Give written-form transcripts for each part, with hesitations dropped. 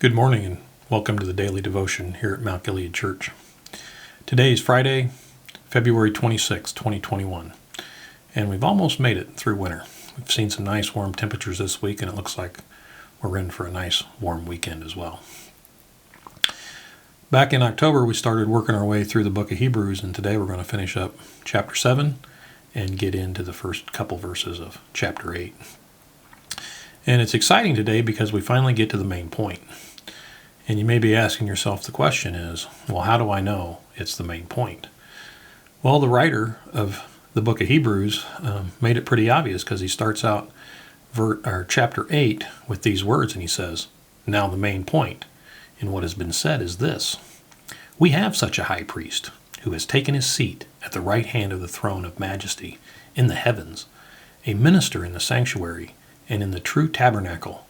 Good morning and welcome to the daily devotion here at Mount Gilead Church. Today is Friday, February 26, 2021, and we've almost made it through winter. We've seen some nice warm temperatures this week, and it looks like we're in for a nice warm weekend as well. Back in October, we started working our way through the book of Hebrews, and today we're going to finish up chapter 7 and get into the first couple verses of chapter 8. And it's exciting today because we finally get to the main point. And you may be asking yourself, the question is, well, how do I know it's the main point? Well, the writer of the book of Hebrews made it pretty obvious, because he starts out chapter 8 with these words, and he says, now the main point in what has been said is this: we have such a high priest who has taken his seat at the right hand of the throne of majesty in the heavens, a minister in the sanctuary and in the true tabernacle,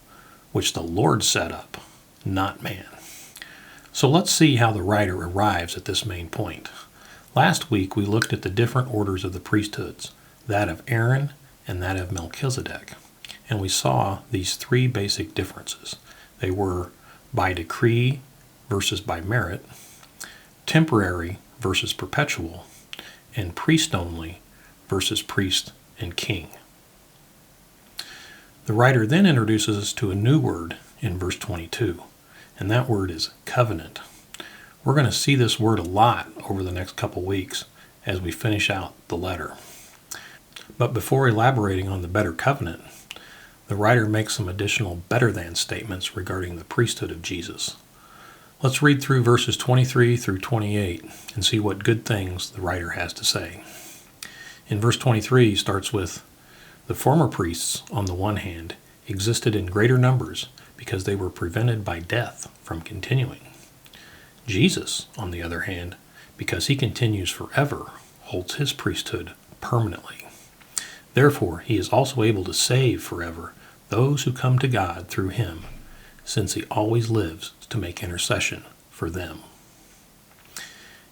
which the Lord set up, not man. So let's see how the writer arrives at this main point. Last week we looked at the different orders of the priesthoods, that of Aaron and that of Melchizedek, and we saw these three basic differences. They were by decree versus by merit, temporary versus perpetual, and priest only versus priest and king. The writer then introduces us to a new word in verse 22, and that word is covenant. We're going to see this word a lot over the next couple weeks as we finish out the letter. But before elaborating on the better covenant, the writer makes some additional better than statements regarding the priesthood of Jesus. Let's read through verses 23 through 28 and see what good things the writer has to say. In verse 23, he starts with, the former priests, on the one hand, existed in greater numbers because they were prevented by death from continuing. Jesus, on the other hand, because he continues forever, holds his priesthood permanently. Therefore, he is also able to save forever those who come to God through him, since he always lives to make intercession for them.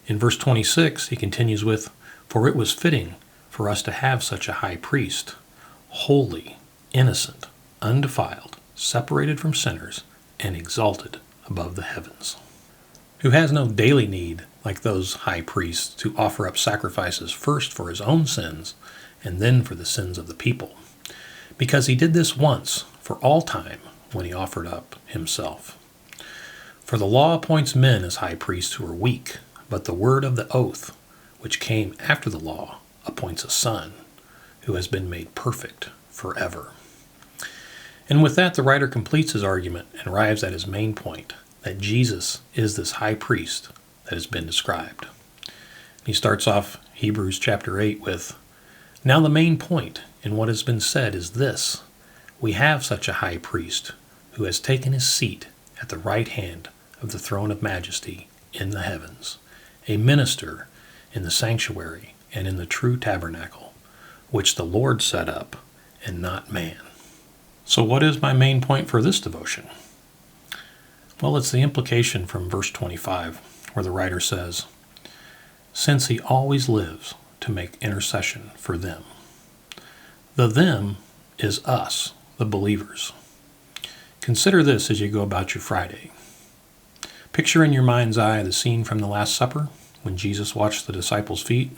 In verse 26, he continues with, for it was fitting for us to have such a high priest, holy, innocent, undefiled, separated from sinners, and exalted above the heavens, who has no daily need, like those high priests, to offer up sacrifices first for his own sins and then for the sins of the people, because he did this once for all time when he offered up himself. For the law appoints men as high priests who are weak, but the word of the oath, which came after the law, appoints a son who has been made perfect forever. And with that, the writer completes his argument and arrives at his main point, that Jesus is this high priest that has been described. He starts off Hebrews chapter 8 with, now the main point in what has been said is this: we have such a high priest who has taken his seat at the right hand of the throne of majesty in the heavens, a minister in the sanctuary and in the true tabernacle, which the Lord set up, and not man. So what is my main point for this devotion? Well, it's the implication from verse 25, where the writer says, since he always lives to make intercession for them. The them is us, the believers. Consider this as you go about your Friday. Picture in your mind's eye the scene from the Last Supper, when Jesus washed the disciples' feet.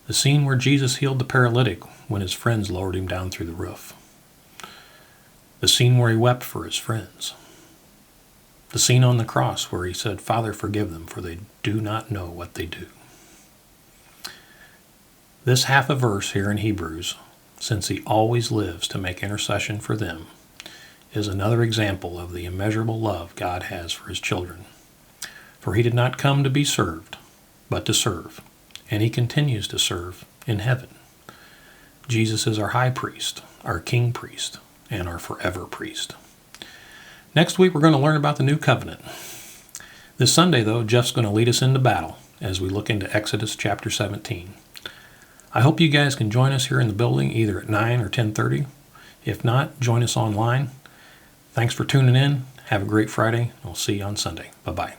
The scene where Jesus healed the paralytic when his friends lowered him down through the roof. The scene where he wept for his friends. The scene on the cross where he said, Father, forgive them, for they do not know what they do. This half a verse here in Hebrews, since he always lives to make intercession for them, is another example of the immeasurable love God has for his children. For he did not come to be served, but to serve, and he continues to serve in heaven. Jesus is our high priest, our king priest, and our forever priest. Next week we're going to learn about the new covenant. This Sunday, though, Jeff's going to lead us into battle as we look into Exodus chapter 17. I hope you guys can join us here in the building either at 9 or 10:30. If not, join us online. Thanks for tuning in. Have a great Friday. We'll see you on Sunday. Bye-bye.